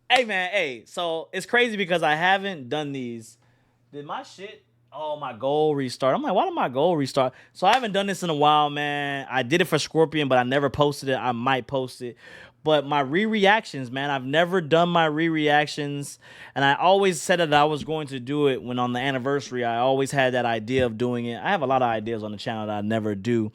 Hey man, hey. So it's crazy because I haven't done these. Did my shit? Oh, my goal restart. I'm like, why did my goal restart? So I haven't done this in a while, man. I did it for Scorpion, but I never posted it. I might post it. But my re-reactions, man, I've never done my re-reactions. And I always said that I was going to do it when on the anniversary. I always had that idea of doing it. I have a lot of ideas on the channel that I never do.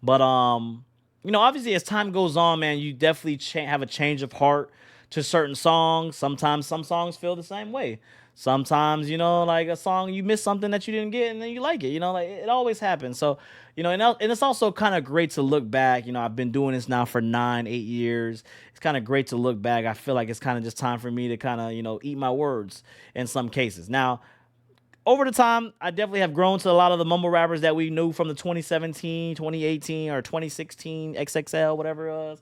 But you know, obviously as time goes on, man, you definitely have a change of heart to certain songs. Sometimes some songs feel the same way. Sometimes, you know, like a song, you miss something that you didn't get and then you like it. You know, like it always happens. So, you know, and it's also kind of great to look back. You know, I've been doing this now for 9, 8 years. It's kind of great to look back. I feel like it's kind of just time for me to kind of, you know, eat my words in some cases. Now, over the time, I definitely have grown to a lot of the mumble rappers that we knew from the 2017, 2018, or 2016 XXL, whatever it was.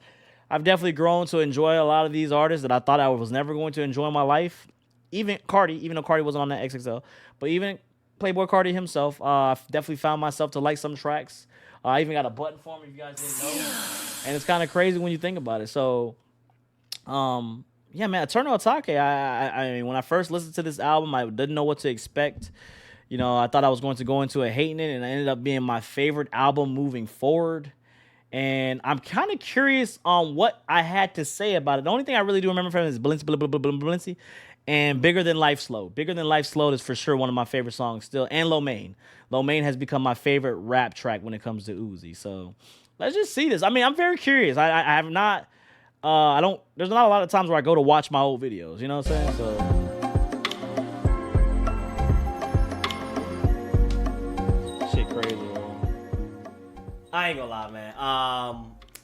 I've definitely grown to enjoy a lot of these artists that I thought I was never going to enjoy in my life. Even Cardi, even though Cardi wasn't on that XXL, but even Playboy Cardi himself, I've definitely found myself to like some tracks. I even got a button for him if you guys didn't know, and it's kind of crazy when you think about it. So, yeah, man, Eternal Atake. I mean, when I first listened to this album, I didn't know what to expect. You know, I thought I was going to go into it hating it, and it ended up being my favorite album moving forward. And I'm kind of curious on what I had to say about it. The only thing I really do remember from it is Balenci, and Bigger Than Life Slow. Bigger Than Life Slow is for sure one of my favorite songs still. And Lo Mein. Lo Mein has become my favorite rap track when it comes to Uzi. So let's just see this. I mean, I'm very curious. I have not, I don't, there's not a lot of times where I go to watch my old videos. You know what I'm saying? So shit crazy, bro. I ain't gonna lie, man.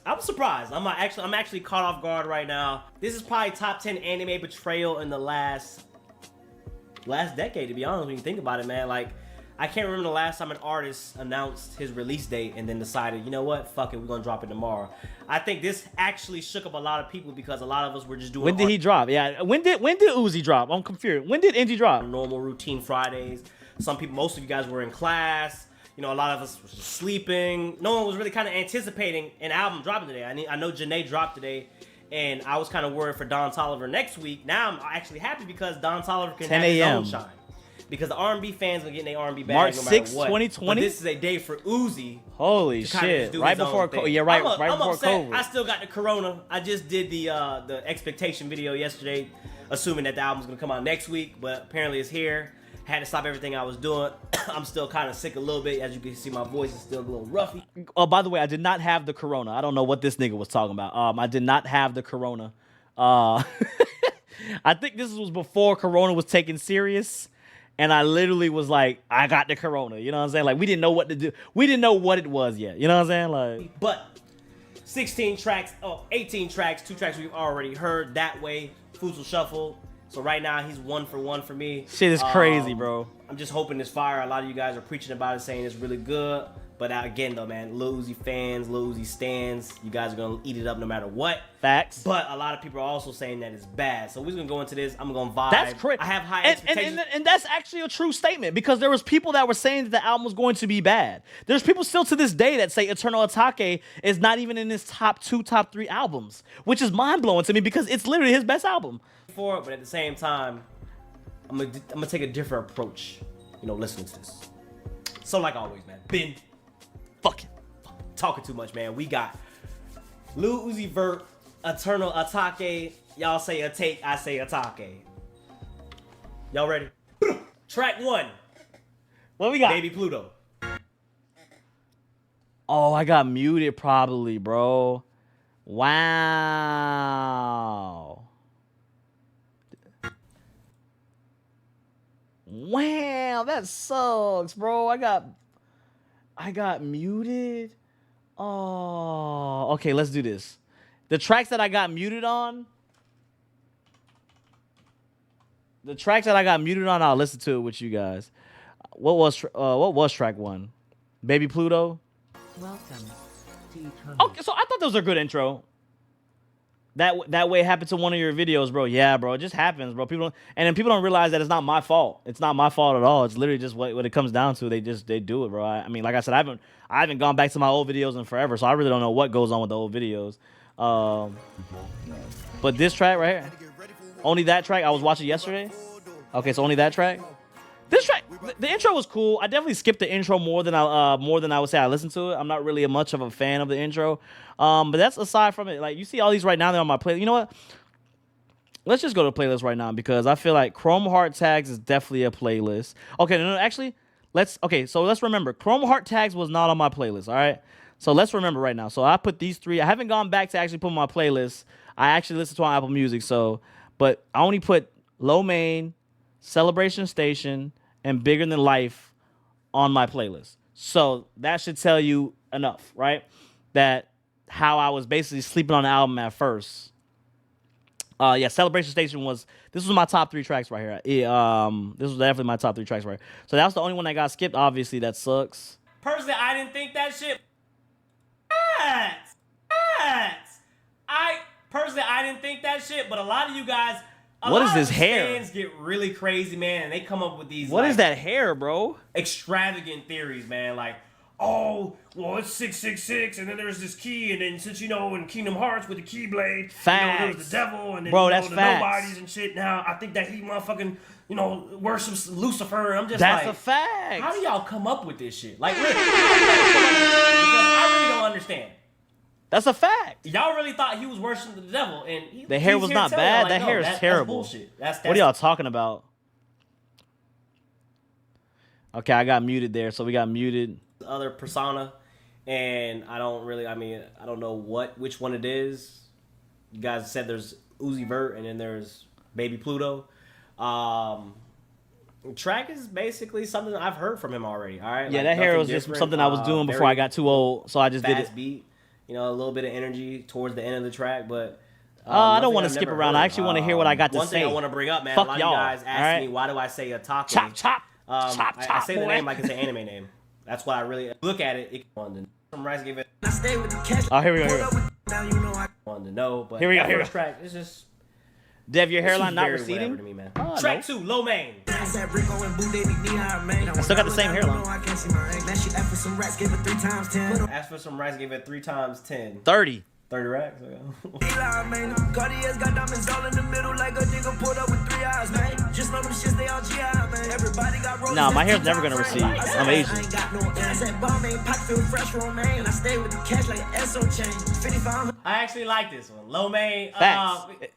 I'm surprised. I'm actually caught off guard right now. This is probably top 10 anime betrayal in the last decade, to be honest. When you think about it, man, like I can't remember the last time an artist announced his release date and then decided, you know what, fuck it, we're gonna drop it tomorrow. I think this actually shook up a lot of people because a lot of us were just doing. When did he drop? Yeah, when did Uzi drop? I'm confused. When did Indy drop? Normal routine Fridays. Some people, most of you guys were in class. You know, a lot of us was just sleeping. No one was really kind of anticipating an album dropping today. I know Janae dropped today, and I was kind of worried for Don Toliver next week. Now I'm actually happy because Don Toliver can have his own shine. Because the R&B fans are getting their R&B bag March no matter 6th, what. 2020? But this is a day for Uzi. Holy shit! Right before COVID. Yeah, right before upset. COVID. I still got the corona. I just did the expectation video yesterday, assuming that the album's gonna come out next week, but apparently it's here. Had to stop everything I was doing. I'm still kind of sick a little bit. As you can see, my voice is still a little roughy. Oh, by the way, I did not have the corona. I don't know what this nigga was talking about. I did not have the corona. I think this was before corona was taken serious. And I literally was like, I got the corona. You know what I'm saying? Like, we didn't know what to do. We didn't know what it was yet. You know what I'm saying? Like, but 16 tracks, 18 tracks, 2 tracks we've already heard that way. Fusil Shuffle. So right now, he's 1 for 1 for me. Shit is crazy, bro. I'm just hoping this fire. A lot of you guys are preaching about it, saying it's really good. But again, though, man, Lil Uzi fans, Lil Uzi stans, you guys are going to eat it up no matter what. Facts. But a lot of people are also saying that it's bad. So we're going to go into this. I'm going to vibe. That's crazy. I have high expectations. And that's actually a true statement because there was people that were saying that the album was going to be bad. There's people still to this day that say Eternal Atake is not even in his top 2, top 3 albums, which is mind-blowing to me because it's literally his best album. For it, but at the same time, I'm gonna take a different approach, you know, listening to this. So like always, man, been fucking talking too much, man. We got Lil Uzi Vert, Eternal Atake. Y'all say Atake, I say Atake. Y'all ready? Track 1. What we got? Baby Pluto. Oh, I got muted probably, bro. Wow. Wow, that sucks, bro. I got muted. Oh, okay, let's do this. The tracks that I got muted on, I'll listen to it with you guys. What was track 1? Baby Pluto. Welcome to Eternal. Okay, so I thought that was a good intro. That way happened to one of your videos, bro. Yeah, bro, it just happens, bro. People don't realize that it's not my fault. It's not my fault at all. It's literally just what it comes down to. They do it, bro. I mean, like I said, I haven't gone back to my old videos in forever, so I really don't know what goes on with the old videos. But this track right here. Only that track? I was watching yesterday? Okay, so only that track? This track, the intro was cool. I definitely skipped the intro more than I would say I listened to it. I'm not really much of a fan of the intro. But that's aside from it. Like, you see all these right now, they're on my playlist. You know what? Let's just go to playlist right now because I feel like Chrome Heart Tags is definitely a playlist. Okay, no, actually, so let's remember. Chrome Heart Tags was not on my playlist, all right? So let's remember right now. So I put these 3. I haven't gone back to actually put my playlist. I actually listen to on Apple Music, but I only put Low Main, Celebration Station, and Bigger Than Life on my playlist. So that should tell you enough, right? That how I was basically sleeping on the album at first. Yeah, Celebration Station this was my top 3 tracks right here. This was definitely my top 3 tracks right here. So that was the only one that got skipped. Obviously, that sucks. Personally, I didn't think that shit. I didn't think that shit, but a lot of you guys. What is this hair? Fans get really crazy, man, and they come up with these. What is that hair, bro? Extravagant theories, man. Like, oh, well, it's 666, and then there's this key, and then since in Kingdom Hearts with the Keyblade, facts. There was the devil, and then bro, that's the facts. nobodies and shit. Now I think that he motherfucking worships Lucifer. I'm just that's like, a fact. How do y'all come up with this shit? Like, really? Because I really don't understand. That's a fact. Y'all really thought he was worshiping the devil, and the hair was not bad. That hair is terrible. That's bullshit. That's what are y'all talking about? Okay, I got muted there, so we got muted. Other persona, and I don't know which one it is. You guys said there's Uzi Vert, and then there's Baby Pluto. Track is basically something I've heard from him already. All right. Yeah, that hair was just something I was doing before I got too old, so I just did it. Beat. A little bit of energy towards the end of the track, but I don't want to skip around. I actually want to hear what I got to say. One thing I want to bring up, man. Fuck a lot y'all. of you guys ask me, why do I say Atake? Chop, chop. I say the name like it's an anime name. That's why I really look at it. Some rice gave it. Oh, here we go. Wanted to know, but here we go. First track, it's just. Dev, your hairline not receding? To me, man. Track 2, Low Main. I still got the same hairline. Asked for some rice, gave it 3 times 10. 30. 30 racks. Nah, my hair's never gonna recede. I'm Asian. I actually like this one. Low Main.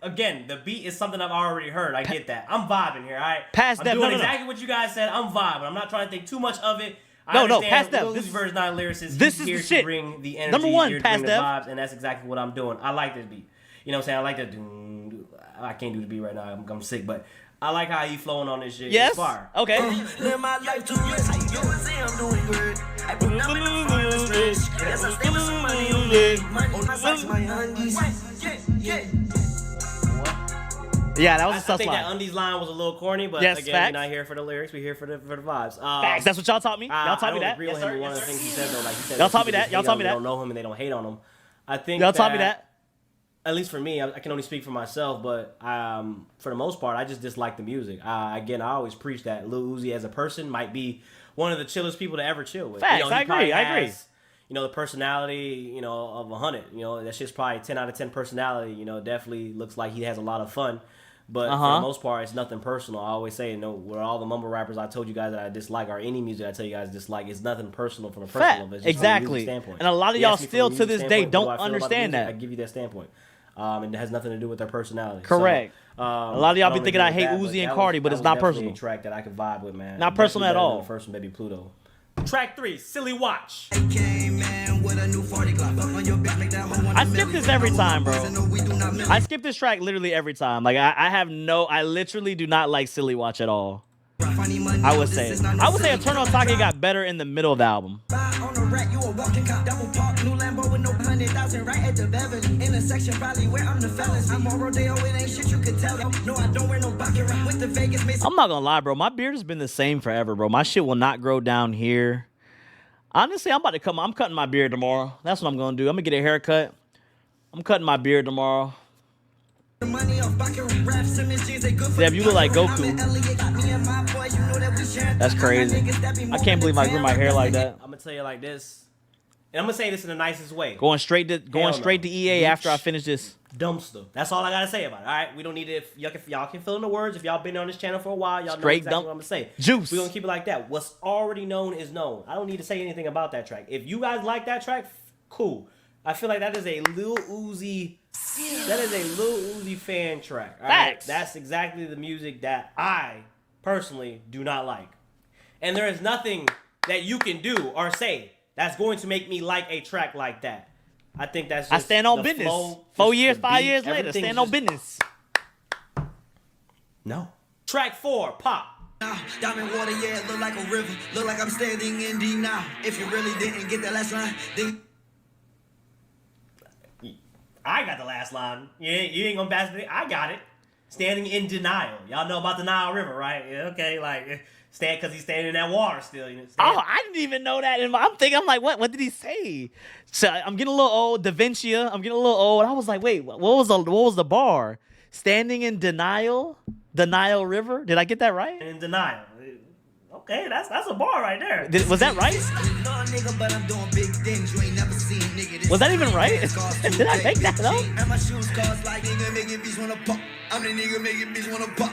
Again, the beat is something I've already heard. I get that. I'm vibing here, alright? Past that. I'm doing exactly what you guys said. I'm vibing. I'm not trying to think too much of it. No, past that. This verse not a lyricist. This He's is here the shit. To bring the energy. Number 1, here to past bring the that. vibes, and that's exactly what I'm doing. I like this beat. You know what I'm saying? I like that. I can't do the beat right now. I'm sick, but I like how he flowing on this shit. Yes. It's fire. Okay. Yeah, that was a sus I think line. that Undies line was a little corny, but yes, again, facts. we're not here for the lyrics. We're here for the vibes. Facts. That's what y'all taught me. Y'all taught me that. Yes, sir. One of the things he said though, like he said, y'all taught me that. Y'all taught me that. They don't know him and they don't hate on him. I think y'all taught me that. At least for me, I can only speak for myself, but for the most part, I just dislike the music. Again, I always preach that Lil Uzi as a person might be one of the chillest people to ever chill with. Facts. I agree. The personality, of 100. That shit's probably 10 out of 10 personality. Definitely looks like he has a lot of fun. But for the most part, it's nothing personal. I always say, with all the mumble rappers I told you guys that I dislike, or any music I tell you guys dislike, it's nothing personal from a personal level. Exactly. Standpoint. And a lot of y'all still to this day don't understand that. I give you that standpoint. And it has nothing to do with their personality. Correct. So, a lot of y'all be thinking I hate Uzi and Cardi, but it's not personal. A track that I can vibe with, man. Not personal at all. The first one, Baby Pluto. Track 3, Silly Watch. I skip this every time, bro. I skip this track literally every time. Like I literally do not like Silly Watch at all. I would say Eternal Atake got better in the middle of the album. I'm not gonna lie, bro. My beard has been the same forever, bro. My shit will not grow down here. Honestly, I'm cutting my beard tomorrow. That's what I'm gonna do. I'm gonna get a haircut. I'm cutting my beard tomorrow. Yeah, if you look like Goku. That's crazy. I can't believe I grew my hair like that. I'm gonna tell you like this. and I'm gonna say this in the nicest way. Going straight to EA after I finish this. Dumpster. That's all I gotta say about it. All right, we don't need it. Y'all can fill in the words. If y'all been on this channel for a while, y'all know exactly what I'm gonna say. Juice. We gonna keep it like that. What's already known is known. I don't need to say anything about that track. If you guys like that track, cool. I feel like that is a Lil Uzi. That is a Lil Uzi fan track. All right? Facts. That's exactly the music that I personally do not like. And there is nothing that you can do or say that's going to make me like a track like that. I think that's just I stand on the business. flow, 4 just years, the 5 beat, years later, everything's stand on just- business. No. Track 4, Pop. Diamond water, yeah, it look like a river. Look like I'm standing in D now. If you really didn't get that last line, then I got the last line. You ain't gonna pass me. I got it. Standing in denial. Y'all know about the Nile River, right? Yeah, okay, like stand because he's standing in that water still. You know, Oh, I didn't even know that. I'm like, what did he say? So I'm getting a little old. Da Vinci. I'm getting a little old. I was like, wait, what was the bar? Standing in denial? The Nile River? Did I get that right? in denial. Okay, that's a bar right there. Was that right? Was that even right? Did I make that up?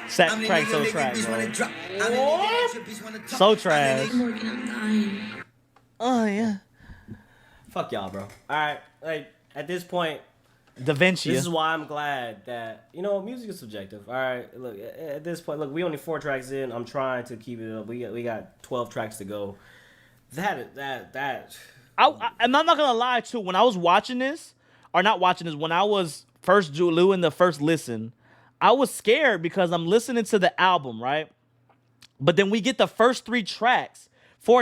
Sack track, so track, bro. So trash. Morgan, I'm dying. Oh yeah. Fuck y'all, bro. All right, like at this point, Da Vinci. this is why I'm glad that music is subjective. All right, look at this point, look, we only 4 tracks in. I'm trying to keep it up. We got 12 tracks to go. That. I'm not gonna lie too. When I was watching this, or not watching this, when I was first doing the first listen, I was scared because I'm listening to the album, right? But then we get the first 4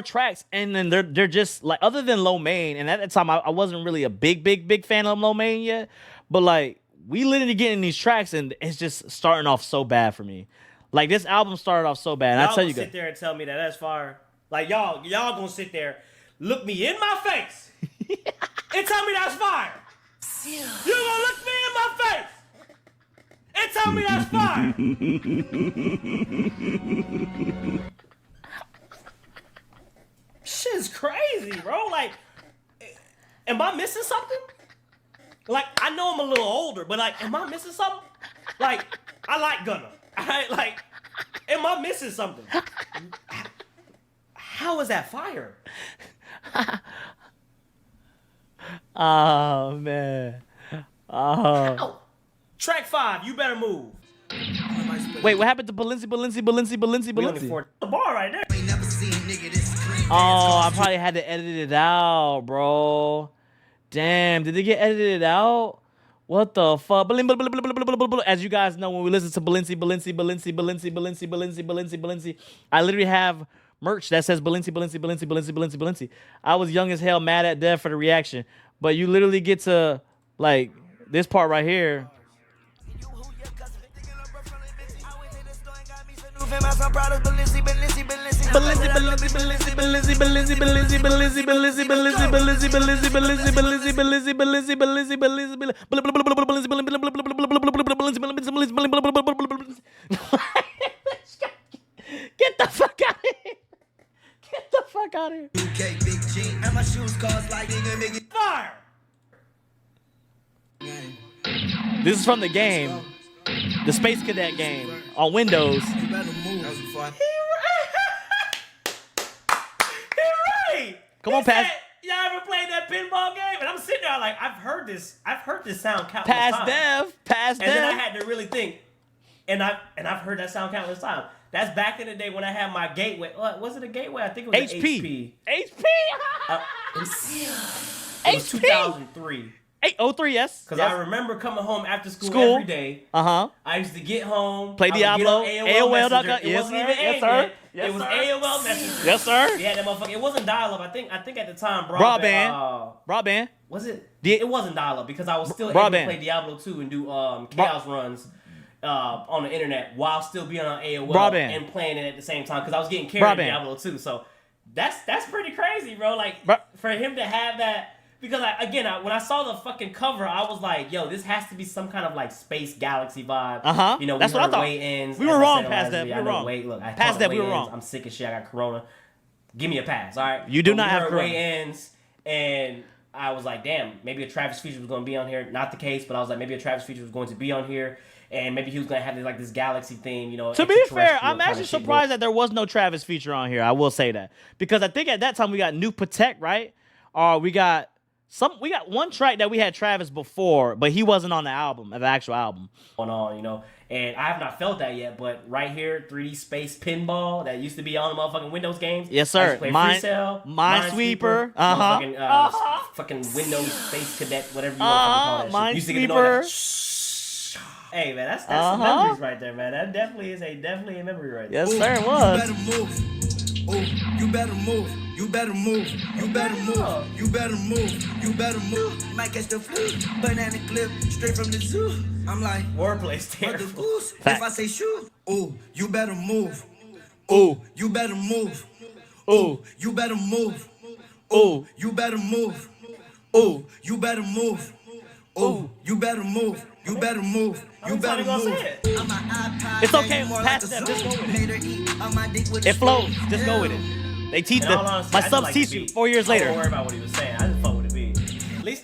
tracks, and then they're just like, other than Lo Mein, and at the time I wasn't really a big fan of Lo Mein yet, but like we literally getting these tracks and it's just starting off so bad for me. Like this album started off so bad. And Y'all I tell you gonna sit there and tell me that that's fire. Like y'all gonna sit there, look me in my face, and tell me that's fire. You gonna look me in my face and tell me that's fire. Shit's crazy, bro. Like, am I missing something? Like, I know I'm a little older, but like, am I missing something? Like, I like Gunna. Like, am I missing something? How is that fire? Oh man. Oh. Ow. Track 5, You Better Move. Wait, what happened to Balenci? We only 4 the bar right there. Oh, I probably had to edit it out, bro. Damn, did it get edited out? What the fuck? As you guys know, when we listen to Balenci, I literally have merch that says Balenci. I was young as hell, mad at Dev for the reaction. But you literally get to, like, this part right here. Get the fuck out of here. Get the fuck out of here. Fire! This is from the game. The Space Cadet game on Windows. He right! Come on, He pass. said, y'all ever played that pinball game? And I'm sitting there like, I've heard this sound countless Pass times. Dev. And then I had to really think. And I've heard that sound countless times. That's back in the day when I had my gateway. What was it, a gateway? I think it was an HP. HP. It was 2003. 803, yes. Because I remember coming home after school every day. Uh-huh. I used to get home. Play I would get Diablo. on AOL.com. Messenger. It Yes, wasn't sir. even Yes, AIM sir. yet. Yes, It was sir. AOL Messenger. Yes, sir. Yeah, that motherfucker. It wasn't dial-up. I think at the time Broadband. Broadband. Was it? Di- It wasn't dial-up because I was still able to Broadband. play Diablo 2 and do chaos runs on the internet while still being on AOL Broadband. and playing it at the same time because I was getting carried in Broadband. Diablo 2. So that's pretty crazy, bro. Like for him to have that. Because, when I saw the fucking cover, I was like, yo, this has to be some kind of, like, space galaxy vibe. Uh-huh. You know, That's what I thought. Way ends. We were As I wrong said on past last that. video, We I were know wrong. Way, look, I Past call it that, way we were ends. wrong. I'm sick as shit. I got corona. Give me a pass, all right? You do But not we have heard corona. Way ends, And I was like, damn, maybe a Travis feature was going to be on here. Not the case, but I was like, maybe a Travis feature was going to be on here. And maybe he was going to have this, like this galaxy theme, you know. To be fair, I'm actually surprised that there was no Travis feature on here. I will say that. Because I think at that time we got New Protect, right? Or we got one track that we had Travis before, but he wasn't on the album, the actual album. Going on, you know. And I have not felt that yet, but right here, 3D Space Pinball, that used to be on the motherfucking Windows games. Yes, sir. Minesweeper. Fucking Windows Space Cadet, whatever you want to call that shit. Minesweeper. Hey, man, that's some memories right there, man. That definitely is definitely a memory right there. Yes, sir, it was. You better move. You better move. You better move. You better move. You better move. Might catch the flu. Banana clip straight from the zoo. I'm like, wordplay's what the terrible. goose? If I say shoot, oh, you better move. Ooh. You better move. Ooh. You better move. Ooh. You better move. Ooh. You better move. Oh, you better move. You better move. You better move. It's okay. Pass that. Just go with it. It flows. Just go with it. They teach them. My subs teach you 4 years later. Don't worry about what he was saying. I just fuck with the beat. At least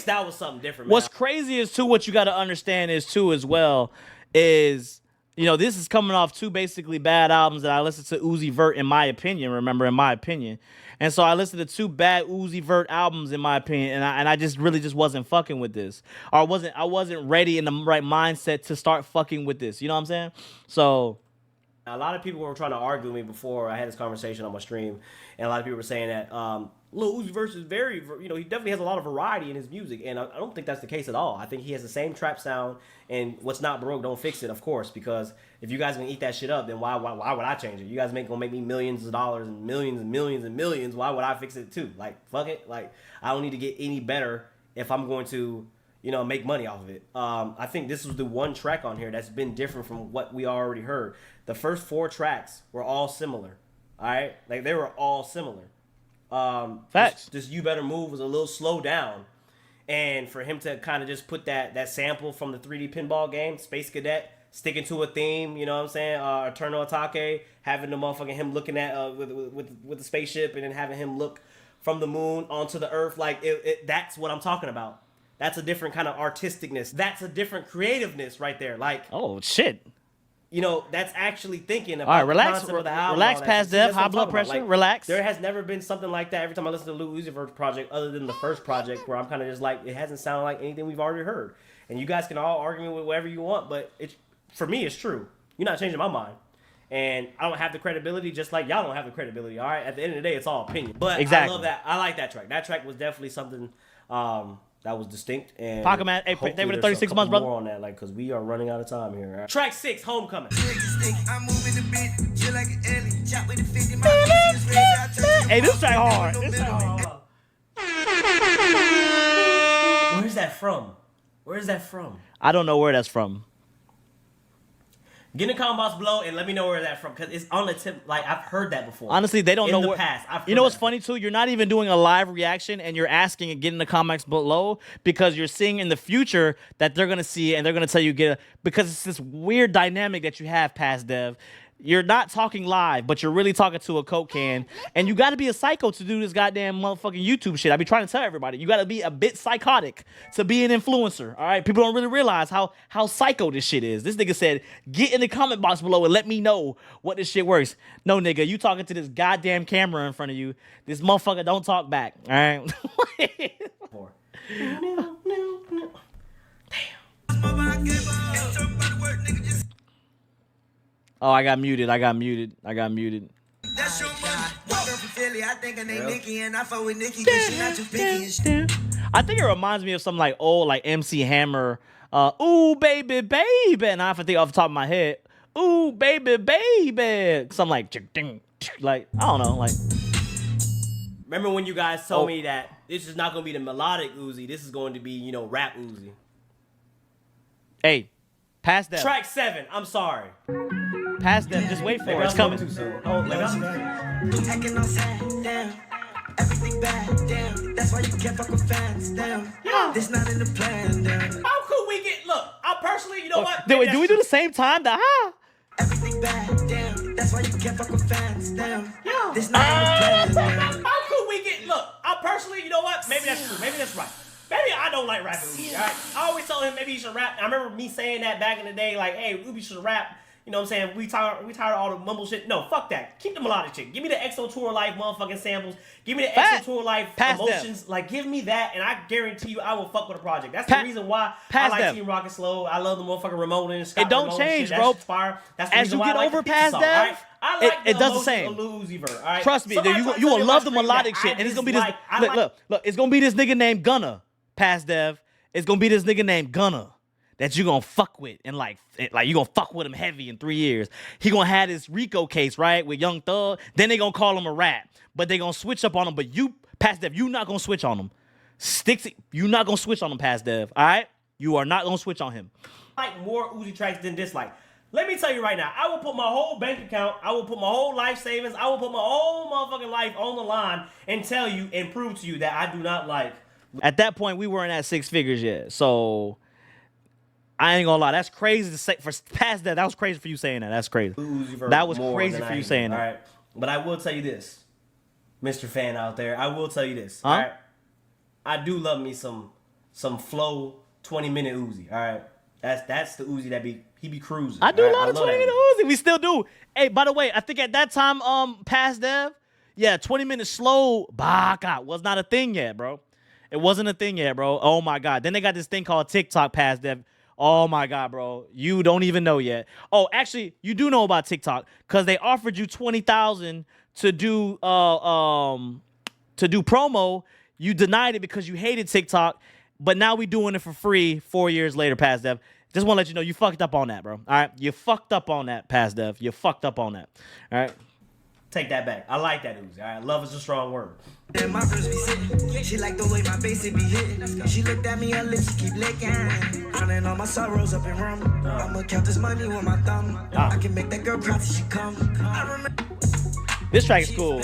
that was something different. Man. What's crazy is too, what you got to understand is too as well is, you know, this is coming off two basically bad albums that I listened to Uzi Vert in my opinion. Remember, in my opinion. And so I listened to two bad Uzi Vert albums in my opinion, and I just really just wasn't fucking with this, or I wasn't ready in the right mindset to start fucking with this. You know what I'm saying? So a lot of people were trying to argue with me before I had this conversation on my stream, and a lot of people were saying that Lil Uzi Vert is very, you know, he definitely has a lot of variety in his music, and I don't think that's the case at all. I think he has the same trap sound, and what's not broke, don't fix it, of course, because if you guys gonna eat that shit up, then why would I change it? You guys gonna make me millions of dollars and millions and millions and millions. Why would I fix it too? Like, fuck it. Like, I don't need to get any better if I'm going to, you know, make money off of it. I think this was the one track on here that's been different from what we already heard. The first 4 tracks were all similar. All right, like they were all similar. Facts. This You Better Move was a little slow down, and for him to kind of just put that sample from the 3D pinball game, Space Cadet, sticking to a theme, you know what I'm saying? Eternal Atake, having the motherfucking him looking at with the spaceship, and then having him look from the moon onto the earth, like that's what I'm talking about. That's a different kind of artisticness. That's a different creativeness right there. Like, oh shit. You know, that's actually thinking about all right, relax, the concept of the album. relax, past dev, high blood pressure, like, relax. There has never been something like that every time I listen to Lil Uzi Vert's project, other than the first project, where I'm kind of just like, it hasn't sounded like anything we've already heard. And you guys can all argue with whatever you want, but for me, it's true. You're not changing my mind. And I don't have the credibility, just like y'all don't have the credibility, all right? At the end of the day, it's all opinion. But exactly. I love that. I like that track. That track was definitely something that was distinct. And Pocket Man, hey, David, the 36 months, brother. More on that, like, because we are running out of time here. Right? Track 6, Homecoming. Hey, this track hard. This track hard. Where's that from? Where is that from? I don't know where that's from. Get in the comment box below and let me know where that's from, because it's on the tip. Like, I've heard that before. Honestly, they don't know in the where. Past. You know what's funny too? You're not even doing a live reaction, and you're asking and get in the comments below because you're seeing in the future that they're gonna see it and they're gonna tell you because it's this weird dynamic that you have, past dev. You're not talking live, but you're really talking to a Coke can. And you got to be a psycho to do this goddamn motherfucking YouTube shit. I be trying to tell everybody. You got to be a bit psychotic to be an influencer, all right? People don't really realize how psycho this shit is. This nigga said, get in the comment box below and let me know what this shit works. No, nigga, you talking to this goddamn camera in front of you. This motherfucker don't talk back, all right? Oh, I got muted. That's your money. Girl from Philly, I think her name Nikki, and I fuck with Nikki because she not too picky. I think it reminds me of some like old like MC Hammer. Ooh baby baby, and I have to think off the top of my head. Ooh baby baby, some like I don't know, like. Remember when you guys told me that this is not gonna be the melodic Uzi, this is going to be, you know, rap Uzi. Hey, past that. Track 7. I'm sorry. Past them, just wait for it. It's coming. Too soon. Oh, Acting on sad, damn. Everything bad, damn. That's why you can't fuck with fans, damn. Yeah. This not in the plan, damn. How could we get? Look, I personally, you know what? Do we do the same time? Everything bad, damn. That's why you can't fuck with fans, damn. Yeah. This not in the plan, damn. How could we get? Look, I personally, you know what? Maybe that's true. Maybe that's right. Maybe I don't like rapping Uzi, all right? I always told him maybe he should rap. I remember me saying that back in the day, like, hey, Uzi should rap. You know what I'm saying? We tired of all the mumble shit. No, fuck that. Keep the melodic shit. Give me the EXO Tour Life motherfucking samples. Give me the EXO Tour Life emotions. Them. Like, give me that, and I guarantee you I will fuck with a project. That's the reason why I like Team Rocket Slow. I love the motherfucking Ramon and Scott. It don't Ramon change, shit. bro. That's fire. That's the as reason you why get I like over the past song, that, right? I like it does the same. Uzi Vert, all right? Trust me, you will love the melodic shit, and it's gonna be this. Look, it's gonna be this nigga named Gunna, past Dev. It's gonna be this nigga named Gunna that you gonna fuck with, and like you gonna fuck with him heavy in 3 years. He gonna have this Rico case, right, with Young Thug. Then they gonna call him a rat, but they gonna switch up on him. But you, past Dev, you not gonna switch on him. You not gonna switch on him, past Dev. All right, you are not gonna switch on him. Like more Uzi tracks than dislike. Let me tell you right now, I will put my whole bank account, I will put my whole life savings, I will put my whole motherfucking life on the line and tell you and prove to you that I do not like. At that point, we weren't at 6 figures yet, so I ain't gonna lie. That's crazy to say. For past that was crazy for you saying that. That's crazy. That was crazy for you saying that. All right, but I will tell you this, Mr. Fan out there. I will tell you this. Huh? All right, I do love me some flow 20-minute Uzi. All right, that's the Uzi that he be cruising. I do right? love the 20-minute Uzi. We still do. Hey, by the way, I think at that time, past Dev, 20-minute slow baka was not a thing yet, bro. It wasn't a thing yet, bro. Oh my God. Then they got this thing called TikTok past Dev. Oh my God, bro. You don't even know yet. Oh, actually, you do know about TikTok because they offered you $20,000 to do promo. You denied it because you hated TikTok, but now we doing it for free 4 years later, past Dev. Just want to let you know you fucked up on that, bro. All right, you fucked up on that, past Dev. You fucked up on that. All right. Take that back. I like that Uzi. All right, love is a strong word. And my first be sitting. She like the way my bass it be hitting. She looked at me, her lips she keep licking. Running all my sorrows up in rum. I'ma count this money with my thumb. I can make that girl cry till she come. I remember. This track is cool.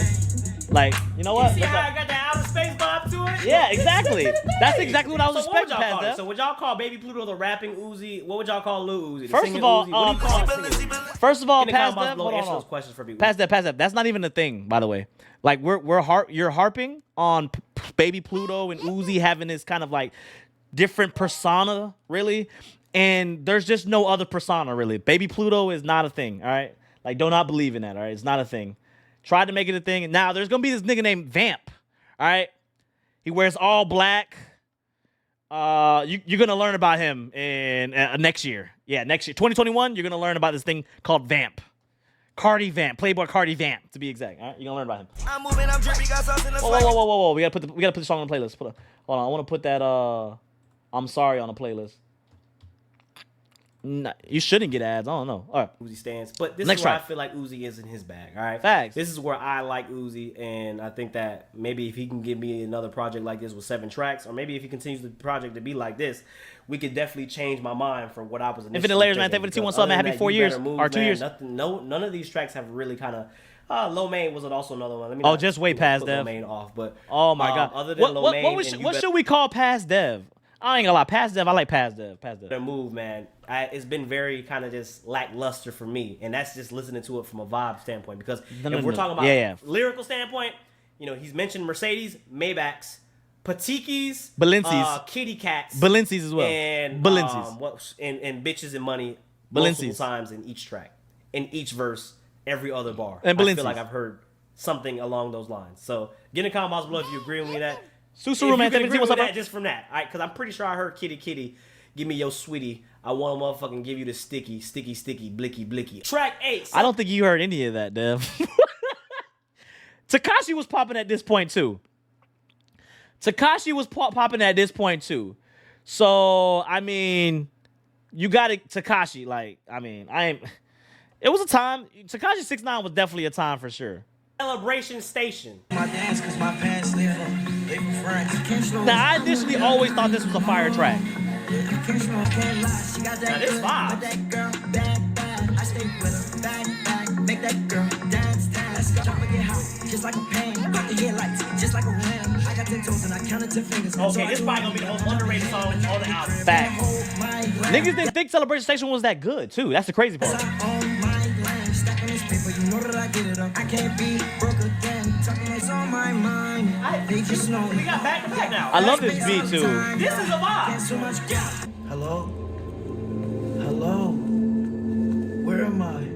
Like, you know what? See how I got that outer space vibe to it? Yeah, exactly. That's exactly what I was expecting, past Dev. So would y'all call Baby Pluto the rapping Uzi? What would y'all call Lil Uzi? The First singing of all, Uzi? What do you call it? First of all, In the past comments Dev, below, hold answer on. those questions for me. Past Dev. That's not even a thing, by the way. Like you're harping on Baby Pluto and Uzi having this kind of like different persona, really, and there's just no other persona, really. Baby Pluto is not a thing, all right? Like, do not believe in that, all right? It's not a thing. Tried to make it a thing. Now, there's going to be this nigga named Vamp, all right? He wears all black. You're going to learn about him in next year. Yeah, next year. 2021, you're going to learn about this thing called Vamp. Cardi Vamp. Playboy Cardi Vamp, to be exact. All right? You're going to learn about him. I'm moving, I'm dripping, got sauce in the Whoa. We gotta put the song on the playlist. Hold on. I want to put that, I'm Sorry on the playlist. Nah, you shouldn't get ads. I don't know. All right. Uzi stands. But this Next is where track. I feel like Uzi is in his bag, all right? Facts. This is where I like Uzi, and I think that maybe if he can give me another project like this with 7 tracks, or maybe if he continues the project to be like this, we could definitely change my mind from what I was initially Infinite Layers, man. thinking, Thank you for because 217, other than happy that, 4 You years, Better Move, or 2 man, years. None of these tracks have really kind of... Lo Mein was also another one. Let me Oh, not just wait, put past Lo Dev. Mein off, but Oh my God. Other than Lo Mein, what should we call past Dev? I ain't gonna lie. Past Dev, I like past Dev. Better Move, man. It's been very kind of just lackluster for me, and that's just listening to it from a vibe standpoint. Because if we're talking about lyrical standpoint, you know, he's mentioned Mercedes, Maybachs, Patikis, Balenci's, Kitty Cats, Balenci's as well, and Balenci's, and bitches and money Balenci's. multiple times in each track, in each verse, every other bar. And I Balenci's. feel like I've heard something along those lines. So get in the comments below if you agree with me that. Susaru, man. If you can agree with what's up, that just from that, all right? Because I'm pretty sure I heard Kitty, give me your sweetie. I want to motherfucking give you the sticky, blicky, blicky. Track 8. I don't think you heard any of that, Dev. Tekashi was popping at this point too. So, I mean, you got it, Tekashi. Like, I mean, it was a time. Tekashi 6ix9ine was definitely a time for sure. Celebration Station. My dance, cause my pants live from France. Now, I initially always thought this was a fire track. Now, this vibe. That girl, bad. I stay with her, back. Make that girl dance. Drop and get hot, just like a pan. The headlights, just like a ram. I got 10 toes and I counted 10 fingers. Okay, this probably gonna be the most underrated song on the album. Facts. Niggas didn't think Celebration Station was that good, too. That's the crazy part. Stacking this paper, you know that I get it up. I can't be broke again. Talking what's on my mind. They just know We got back to back now. I love this beat too. This is a vibe. So much. Hello? Hello? Where am I?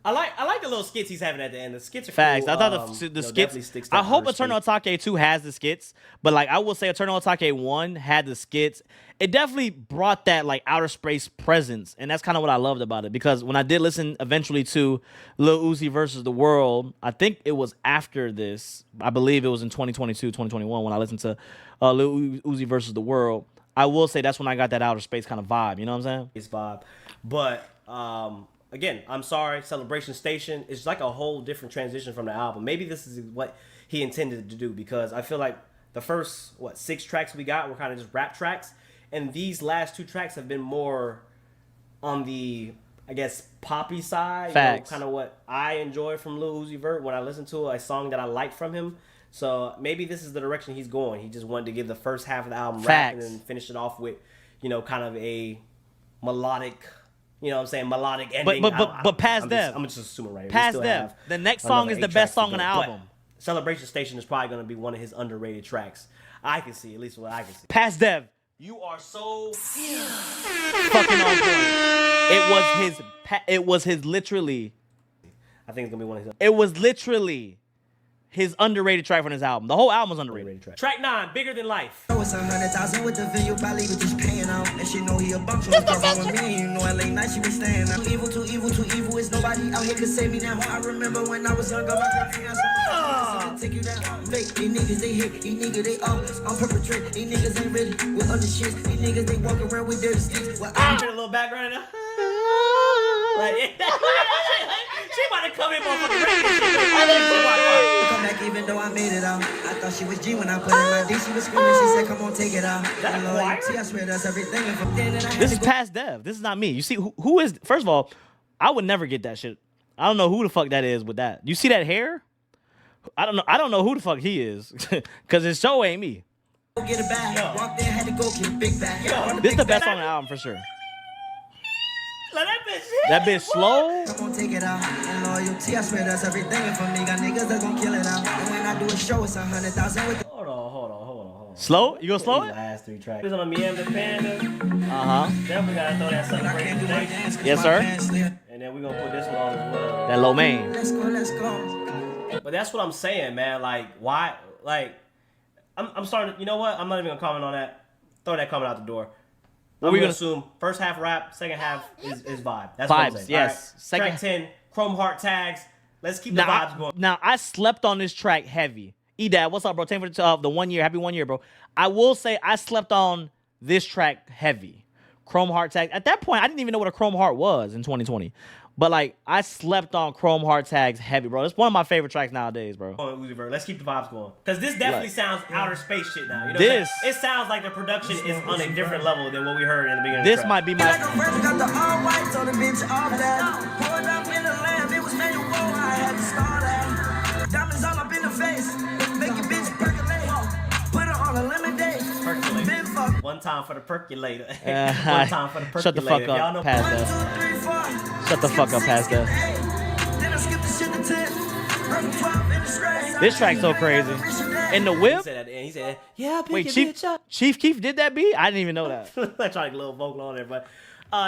I like the little skits he's having at the end. The skits are Facts. cool. I thought the definitely skits. sticks to I hope Outer Eternal Space. Atake 2 has the skits, but like I will say, Eternal Atake 1 had the skits. It definitely brought that like outer space presence, and that's kind of what I loved about it. Because when I did listen eventually to Lil Uzi versus the World, I think it was after this. I believe it was in 2022, 2021 when I listened to Lil Uzi versus the World. I will say that's when I got that outer space kind of vibe. You know what I'm saying? His vibe. But again, I'm sorry, Celebration Station is like a whole different transition from the album. Maybe this is what he intended to do, because I feel like the first 6 tracks we got were kind of just rap tracks, and these last 2 tracks have been more on the, I guess, poppy side. Facts. Kind of what I enjoy from Lil Uzi Vert when I listen to a song that I like from him. So maybe this is the direction he's going. He just wanted to give the first half of the album rap and Facts. then finish it off with, kind of a melodic, melodic ending. But past Dev. I'm just assuming right here. We Past still Dev. have The next song another is the 8 best tracks to song on go. the But album. Celebration Station is probably going to be one of his underrated tracks. I can see, at least what I can see. Past Dev. You are so fucking on point. It was his literally. I think it's going to be one of his It was literally his underrated track from his album. The whole album was underrated. underrated tracks. Track 9, Bigger Than Life. Know it's 100,000 with the video, probably with just paying out. And she know he a bum, so it's with me. You know, LA night she been staying out. Too evil is nobody out here could save me now. I remember when I was younger, my hands take you down. Fake, these niggas they hate, these niggas they all on perpetrate. These niggas ain't ready with other shit. These niggas they walk around with dirty sticks. Well, I'm hearing a little background in there. Like, she about to come in motherfucking rap this shit. come back even though I made it out. I thought she was G when I put in my D. She was screaming, she said, come on, take it out. That And choir? loyalty, I swear that's everything. And from then, and I had This to is go Past Dev. This is not me. You see who is? First of all, I would never get that shit. I don't know who the fuck that is with that. You see that hair? I don't know who the fuck he is, cause his show ain't me. get it back. Walked in, had to go get a big bag. This is the best song on the album for sure. Like, that bitch. That bitch slow. Come on, take it out. And loyalty, I swear that's everything. And for me, got niggas that's gonna kill it out. And when I do a show, it's 100,000 with the Hold on. Slow? You gonna slow These it? last 3 tracks. This on a Miam the Panda. Uh huh. Definitely gotta throw that I can't do my Celebration dance 'cause Yes, my sir. pants slip. And then we're gonna put this one on as well. That low main. Let's go. But that's what I'm saying, man. Like, why? Like, I'm starting. You know what? I'm not even gonna comment on that. Throw that comment out the door. What I'm we gonna gonna- assume first half rap, second half is vibe. That's what I'm Vibes, saying. yes. All right. Second- Track 10, Chrome Heart tags. Let's keep the vibes going. Now I slept on this track heavy. Edad, what's up, bro? 10 for the 1 year. Happy 1 year, bro. I will say I slept on this track heavy. Chrome Heart tag. At that point, I didn't even know what a Chrome Heart was in 2020. But like I slept on Chrome Heart tags heavy, bro. It's one of my favorite tracks nowadays, bro. On Uzi Vert. Let's keep the vibes going. Because this definitely sounds outer space shit now. You know This- what I'm saying? It sounds like the production is on a different level than what we heard in the beginning This of the track. might be Like my a virgin, got the all whites on the bench, all that. Poured up in the lamb, it was manual, I had to start that. Diamonds all up in the face, make your bitch percolate. Put her on a lemonade. Percolate. Been fucked. One time for the percolator. One time for the percolator. Shut the fuck If y'all up, know Past 1, Dev. 2, 3, 4. Shut the fuck up, Past Dev. Then I skip the shit to 10. From 12 in the straight. This track's so crazy. In the He whip. said that, and he said, "Yeah, pick Wait, your Chief bitch up." Chief Keef did that beat? I didn't even know that. I tried to get a little vocal on there, but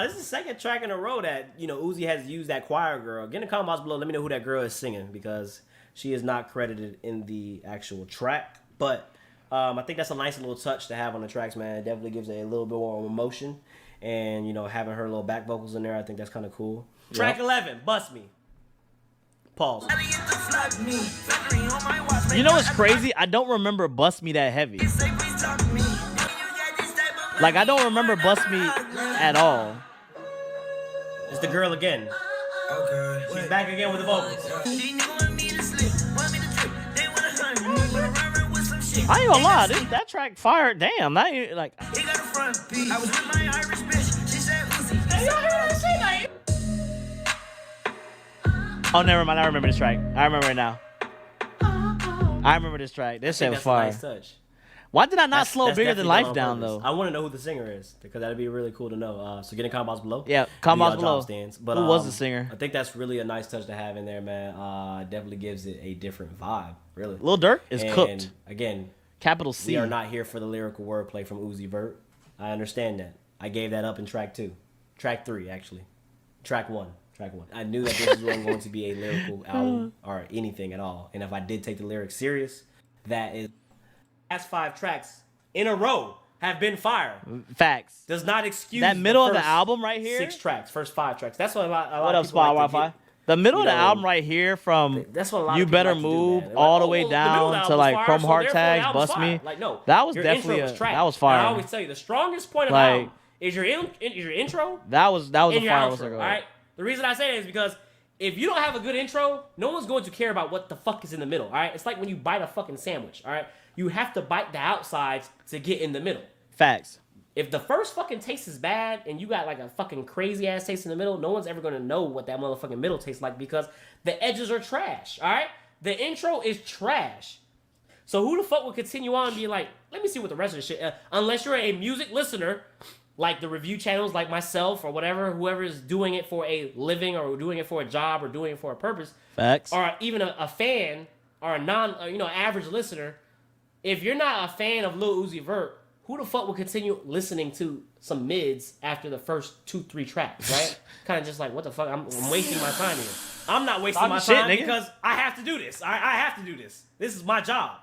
this is the second track in a row that Uzi has used that choir girl. Get in the comments below. Let me know who that girl is singing, because she is not credited in the actual track. But I think that's a nice little touch to have on the tracks, man. It definitely gives it a little bit more emotion, and having her little back vocals in there, I think that's kind of cool. Track 11, Bust Me. Pause. You know what's crazy? I don't remember Bust Me that heavy. Like I don't remember Bust Me at all. It's the girl again. Okay. She's back again with the vocals. I ain't gonna lie, that track fired. Damn, that ain't like. He got a front piece. I was with my Irish bitch. She said, Uzi. Oh, never mind. I remember this track. I remember it now. I remember this track. This shit was That's a fire. nice touch. Why did I not That's- slow that's bigger than definitely life done down on purpose. though? I want to know who the singer is because that'd be really cool to know. So get in comment box below. Yeah, comment box Do y'all below. drop stands. But, Who was the singer? I think that's really a nice touch to have in there, man. Definitely gives it a different vibe, really. Lil Durk is And cooked. Again, Capital C. we are not here for the lyrical wordplay from Uzi Vert. I understand that. I gave that up in track 2. Track 3, actually. Track 1. I knew that this wasn't going to be a lyrical album or anything at all. And if I did take the lyrics serious, that is... Last 5 tracks in a row have been fire. Facts. Does not excuse That middle of the first album right here. 6 tracks, first 5 tracks. That's what a lot What of up, people Spot like to Wi-Fi? get. The middle You of the know, album right here from That's what a lot You of people Better like to do, Move man. They're all like, the way the middle of the down to album's like fire, Chrome so Heart therefore the Tags, album's Bust fire. Me. Like, no, That was your definitely intro was trash. that was And fire. I always tell you the strongest point of Like- the album is your intro That was and a your fire. outro. All right. The reason I say that is because if you don't have a good intro, no one's going to care about what the fuck is in the middle. All right. It's like when you bite a fucking sandwich. All right. You have to bite the outsides to get in the middle. Facts. If the first fucking taste is bad and you got like a fucking crazy ass taste in the middle, no one's ever gonna know what that motherfucking middle tastes like because the edges are trash. All right, the intro is trash. So who the fuck would continue on and be like, let me see what the rest of the shit? Unless you're a music listener, like the review channels, like myself or whatever, whoever is doing it for a living or doing it for a job or doing it for a purpose, Facts. or even a fan or a average listener. If you're not a fan of Lil Uzi Vert, who the fuck will continue listening to some mids after the first 2-3 tracks, right? Kind of just like, what the fuck? I'm wasting my time here. I'm not wasting my time nigga. because I have to do this. I have to do this. This is my job.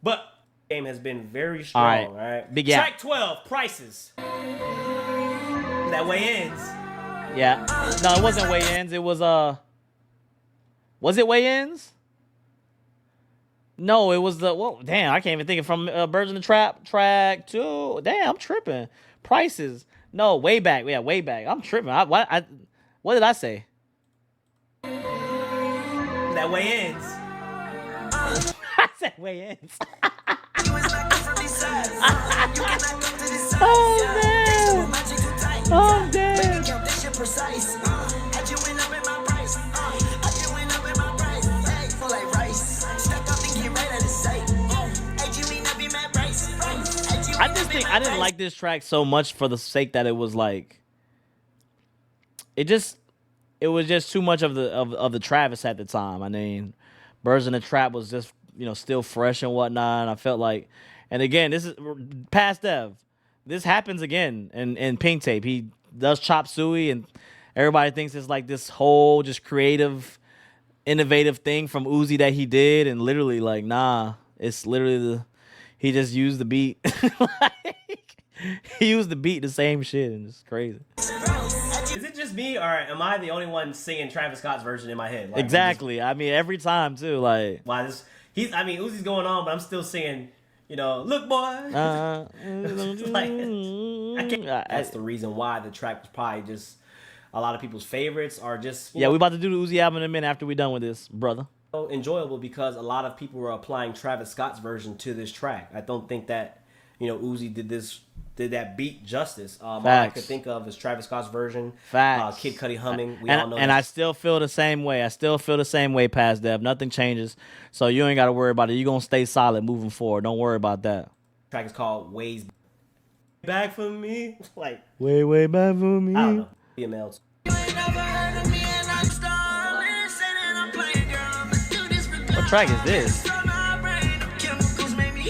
But the game has been very strong, all right? Big gap. Track 12, Prices. That way ends. Yeah. No, it wasn't Way Ends. It was Was it Way Ends? No, it was the damn, I can't even think of from Birds in the Trap track 2. Damn, I'm tripping. Prices. No, Way Back. Yeah, Way Back. I'm tripping. What did I say? That way ends. I said Way Ends. Oh damn. I just think I didn't like this track so much for the sake that it was like it was just too much of the Travis at the time. I mean, Birds in the Trap was just, still fresh and whatnot. And I felt like, and again, this is past Dev. This happens again in Pink Tape. He does Chop Suey, and everybody thinks it's like this whole just creative, innovative thing from Uzi that he did, and literally like, nah, it's literally he just used the beat. He used the beat, the same shit, and it's crazy. Is it just me, or am I the only one singing Travis Scott's version in my head? Like, Exactly. I mean, every time too. Like, Uzi's going on, but I'm still singing, look, boy. That's the reason why the track was probably just a lot of people's favorites, are just we about to do the Uzi album in a minute after we done with this, brother. enjoyable because a lot of people were applying Travis Scott's version to this track. I don't think that Uzi did that beat justice. All I could think of is Travis Scott's version. Facts. Kid Cudi humming. We and, all know. And I still feel the same way. I still feel the same way past Dev. Nothing changes. So you ain't got to worry about it. You're going to stay solid moving forward. Don't worry about that. The track is called Ways Back for Me. Like, way back for me. I don't know. BMLs. What track is this?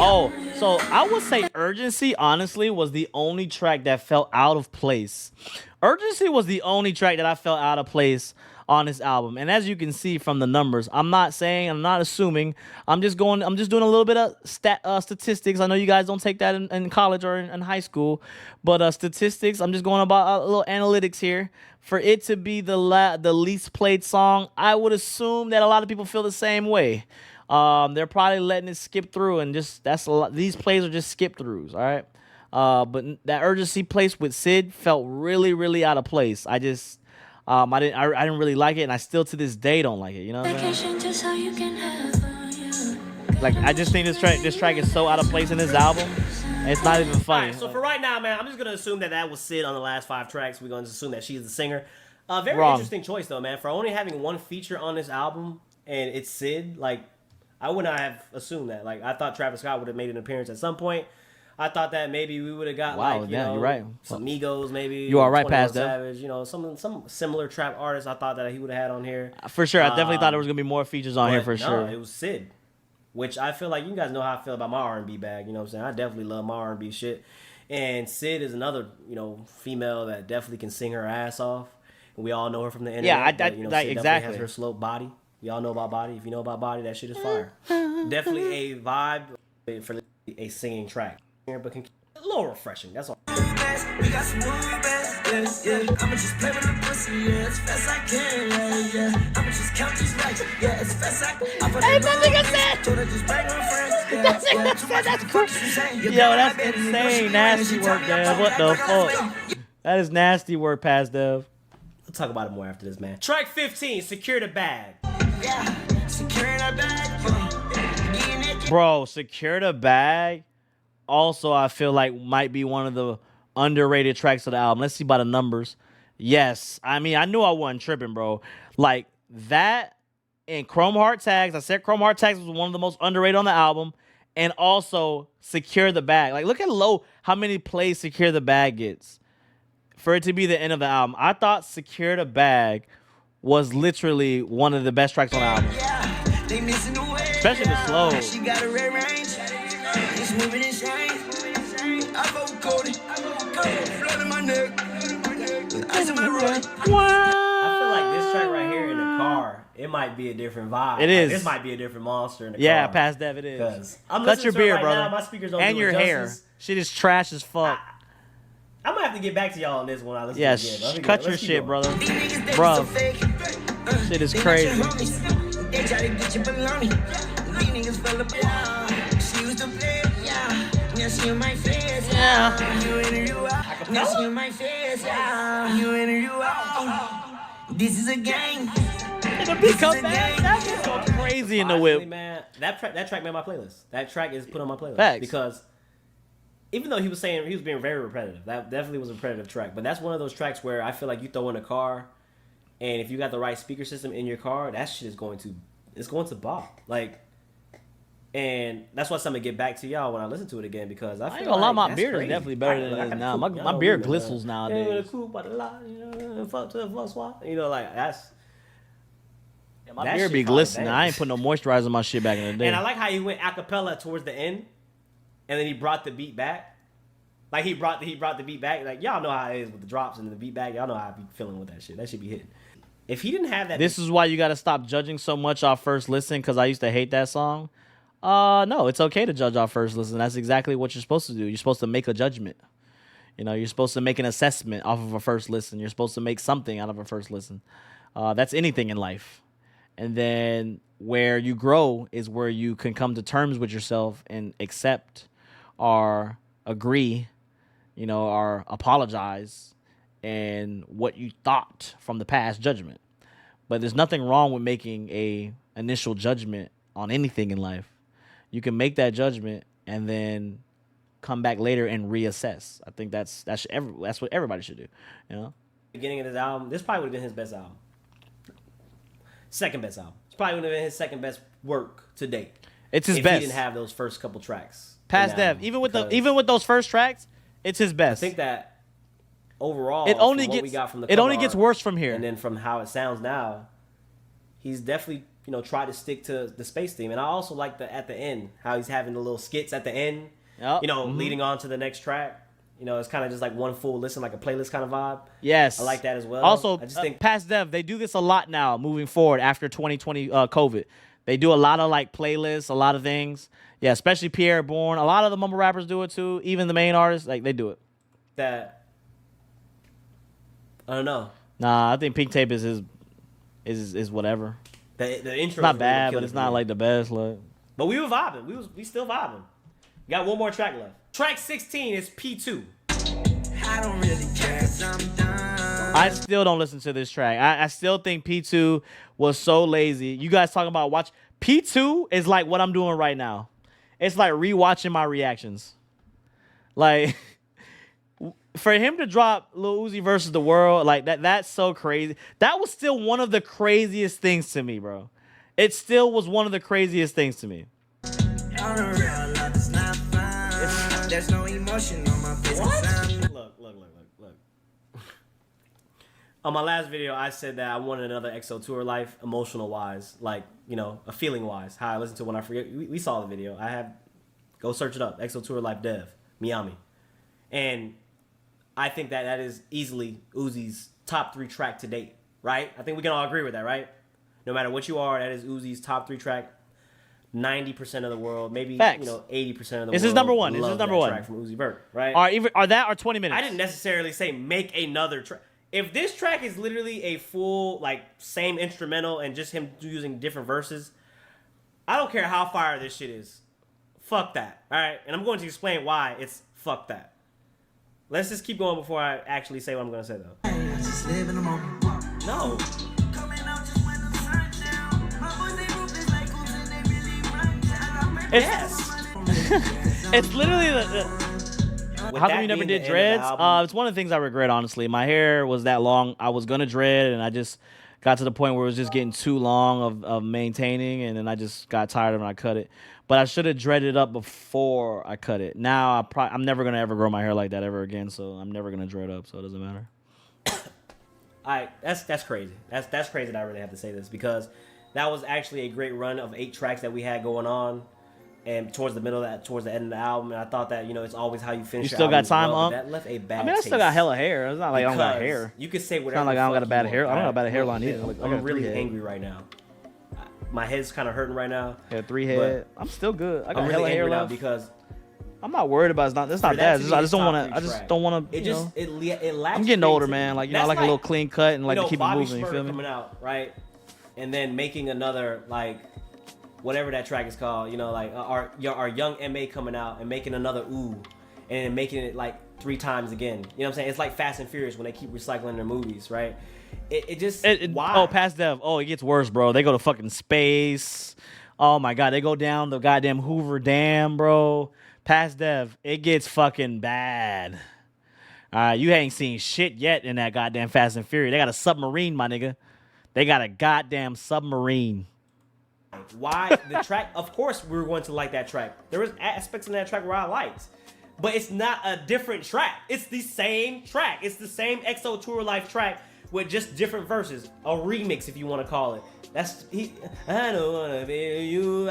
Oh, so I would say Urgency, honestly, was the only track that felt out of place. Urgency was the only track that I felt out of place on this album. And as you can see from the numbers, I'm not assuming. I'm just doing a little bit of statistics. I know you guys don't take that in college or in high school, but statistics, I'm just going about a little analytics here. For it to be the least played song, I would assume that a lot of people feel the same way. They're probably letting it skip through, and just that's a lot. These plays are just skip throughs, all right. But that Urgency place with Sid felt really, really out of place. I just, I didn't really like it, and I still to this day don't like it. You know what I mean? Like, I just think this track is so out of place in this album. It's not even funny. All right, so for right now, man, I'm just gonna assume that was Sid on the last 5 tracks. We're gonna assume that she's the singer. Very Wrong. interesting choice though, man. For only having one feature on this album and it's Sid, like, I would not have assumed that. Like, I thought Travis Scott would have made an appearance at some point. I thought that maybe we would have got Wow, like, yeah, you're right. some Migos maybe. You are right, 21 Paz Dev. Savage, you know, some similar trap artists I thought that he would have had on here. For sure, I definitely thought there was gonna be more features on here But for no, sure. it was Sid, which I feel like you guys know how I feel about my R&B bag. You know what I'm saying? I definitely love my R&B shit. And Sid is another, you know, female that definitely can sing her ass off. And we all know her from the internet. Yeah, but, you know, like, Sid exactly. definitely has her slow body. We all know about body. If you know about body, that shit is fire. Definitely a vibe for a singing track. But can a little refreshing. That's all. We got some movie bags, yeah. I'ma just play with the pussy, yeah, as fast as I can, yeah. I'ma just count these racks, yeah, as fast as I can. Hey, that nigga said. Told her just bring her friends, yeah. That nigga said that's crazy. Yo, that's insane. Nasty work, Dev. What the fuck? That is nasty work, Paz Dev. We'll talk about it more after this, man. Track 15, Secure the Bag. Yeah, securing our bag, getting it, Bro, Secure the Bag. Also, I feel like might be one of the underrated tracks of the album. Let's see by the numbers. Yes. I mean, I knew I wasn't tripping, bro. Like, that and Chrome Heart Tags. I said Chrome Heart Tags was one of the most underrated on the album. And also, Secure the Bag. Like, look at how many plays Secure the Bag gets for it to be the end of the album. I thought Secure the Bag was literally one of the best tracks on the album. yeah. They missing the way, Especially the slow. She got a red range, it's moving in shine. I vote Cody, flood in my neck, ice in my road. I feel like this track right here in the car, it might be a different vibe. It is. This might be a different monster in the Yeah, car. Paz Dev, it is. 'Cause I'm Cut listening your to it beard, right brother. now, my speakers don't And do your it hair. justice. Shit is trash as fuck. I'm gonna have to get back to y'all on this one. I listen Yeah, to it again. Let me cut go. your Let's keep shit, going. brother. These niggas, they Bro. so fake. Shit is They not crazy. your homies. They try to get you baloney. These niggas fell apart. She used to play, yeah. Now she in my face, yeah. You in and you out. Now she in my face, yeah. You in and you out. This is a gang. Because that shit go crazy in the Honestly, whip. man, that track made my playlist. That track is put on my playlist Facts. because even though he was saying he was being very repetitive, that definitely was a repetitive track. But that's one of those tracks where I feel like you throw in a car, and if you got the right speaker system in your car, that shit is going to bop. Like, and that's why I'm gonna get back to y'all when I listen to it again because I feel ain't gonna lie, like my that's beard is crazy. definitely better than I it is got a now. coupe, My y'all beard know, glistens Yeah, nowadays. the coupe, by the lot, you know, fuck to the fuck swap. You know, like that's. My That beard shit be probably glistening. bang. I ain't put no moisturizer on my shit back in the day. And I like how he went a cappella towards the end, and then he brought the beat back. Like he brought the beat back. Like y'all know how it is with the drops and the beat back. Y'all know how I be feeling with that shit. That should be hitting. If he didn't have that, This is why you got to stop judging so much off first listen because I used to hate that song. No, it's okay to judge off first listen. That's exactly what you're supposed to do. You're supposed to make a judgment. You know, you're supposed to make an assessment off of a first listen. You're supposed to make something out of a first listen. That's anything in life. And then where you grow is where you can come to terms with yourself and accept or agree, you know, or apologize and what you thought from the past judgment. But there's nothing wrong with making a initial judgment on anything in life. You can make that judgment and then come back later and reassess. I think that's what everybody should do, you know? beginning of this album, this probably would have been his best album. Second best album. It's probably would have been his second best work to date. It's his if best. he didn't have those first couple tracks. Past Dev, even with those first tracks, it's his best. I think that overall, it only from what gets we got from the it only cover gets art, worse from here. and then from how it sounds now, he's definitely tried to stick to the space theme. And I also like at the end how he's having the little skits at the end. Yep. Leading on to the next track. It's kind of just like one full listen, like a playlist kind of vibe. Yes, I like that as well. Also, I just think Past Dev, they do this a lot now moving forward after 2020 COVID. They do a lot of like playlists, a lot of things. Yeah, especially Pierre Bourne. A lot of the mumble rappers do it too. Even the main artists, like they do it. that I don't know. Nah, I think Pink Tape is whatever. The intro It's not is bad, really but it's not like the best. Like, But we were vibing. We still vibing. We got one more track left. Track 16 is P2. I don't really care, 'cause I'm done. I still don't listen to this track. I still think P2 was so lazy. You guys talking about watch P2 is like what I'm doing right now. It's like rewatching my reactions. Like for him to drop Lil Uzi versus the world, like that's so crazy. That was still one of the craziest things to me, bro. it still was one of the craziest things to me. On a real love is not fun. There's no emotion on my face. Look. On my last video, I said that I wanted another EXO tour life, emotional wise, like, you know, a feeling wise. How I listened to it when I forget. We saw the video. Go search it up. EXO tour life dev, Miami. And I think that is easily Uzi's top 3 track to date, right? I think we can all agree with that, right? No matter what you are, that is Uzi's top 3 track. 90% of the world, maybe Facts. 80% of the world. This is number one. This is number one. Track from Uzi Vert, right? Are that or 20 minutes? I didn't necessarily say make another track. If this track is literally a full, like, same instrumental and just him using different verses, I don't care how fire this shit is. Fuck that. All right? And I'm going to explain why it's fuck that. Let's just keep going before I actually say what I'm going to say, though. Just live in the moment. No. Yes. It's literally the how come you never did dreads? It's one of the things I regret, honestly. My hair was that long. I was gonna dread, and I just got to the point where it was just getting too long of maintaining, and then I just got tired of it and I cut it. But I should have dreaded up before I cut it. Now I'm never gonna ever grow my hair like that ever again, so I'm never gonna dread up, so it doesn't matter. That's crazy. That's crazy that I really have to say this, because that was actually a great run of 8 tracks that we had going on. And towards the end of the album, and I thought that, it's always how you finish. You still got time up? That left a bad. I mean, I still got hella hair. It's not like I don't got hair. You could say whatever. It's not like I don't got a bad hair. I don't got a bad hairline either. either. I'm really angry right now. My head's kind of hurting right now. Yeah, 3 head. I'm still good. I got I'm hella really hair angry now left. because I'm not worried about it. It's not that. I just don't want to. I just don't want to. It lacks. I'm getting older, man. Like, I like a little clean cut and like to keep it Bobby moving. You feel me? coming out, right? And then making another, like, whatever that track is called, like our young MA coming out and making another ooh, and then making it like 3 times again. You know what I'm saying? It's like Fast and Furious when they keep recycling their movies, right? Why? Oh, past Dev. Oh, it gets worse, bro. They go to fucking space. Oh my god, they go down the goddamn Hoover Dam, bro. Past Dev, it gets fucking bad. You ain't seen shit yet in that goddamn Fast and Furious. They got a submarine, my nigga. They got a goddamn submarine. Why the track? Of course, we were going to like that track. There was aspects in that track where I liked, but it's not a different track. It's the same track. It's the same EXO Tour Life track with just different verses, a remix, if you want to call it. I don't wanna be you.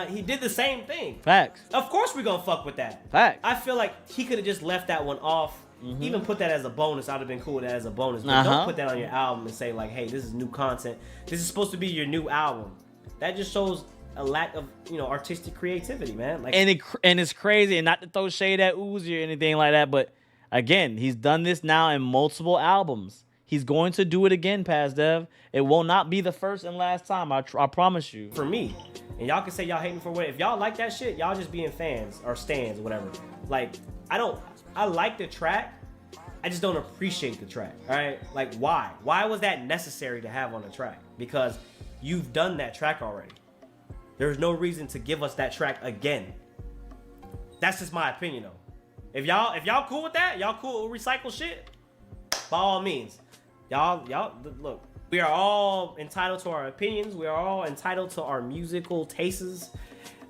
He did the same thing. Facts. Of course, we're gonna fuck with that. Facts. I feel like he could have just left that one off. Even put that as a bonus. I'd have been cool with that as a bonus. But don't put that on your album and say like, "Hey, this is new content. This is supposed to be your new album." That just shows a lack of, artistic creativity, man. Like, and it's crazy, and not to throw shade at Uzi or anything like that, but again, he's done this now in multiple albums. He's going to do it again, Paz Dev. It will not be the first and last time. I promise you. For me, and y'all can say y'all hate me for what. If y'all like that shit, y'all just being fans or stans or whatever. Like, I like the track. I just don't appreciate the track. All right, like why? Why was that necessary to have on the track? Because you've done that track already. There's no reason to give us that track again. That's just my opinion, though. If y'all cool with that, y'all cool with recycle shit, by all means. Y'all look. We are all entitled to our opinions. We are all entitled to our musical tastes.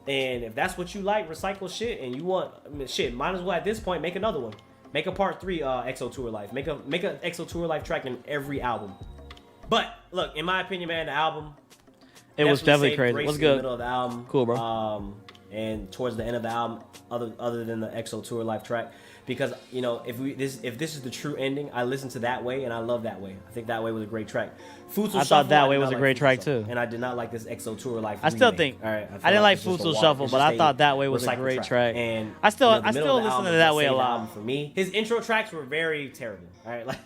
And if that's what you like, recycle shit, and you want shit, might as well at this point make another one. Make a part 3 EXO Tour Life. Make a EXO Tour Life track in every album. But look, in my opinion, man, the album. It was definitely crazy. It was good. In the middle of the album. Cool, bro. And towards the end of the album, other than the EXO Tour Life track, because if this is the true ending, I listened to That Way and I love That Way. I think That Way was a great track. I thought That Way was a great track too, and I did not like this EXO Tour Life. I still think. All right, I didn't like Futsal Shuffle, but I thought That Way was a great track. And I still listen to That Way a lot. For me, his intro tracks were very terrible. All right, like.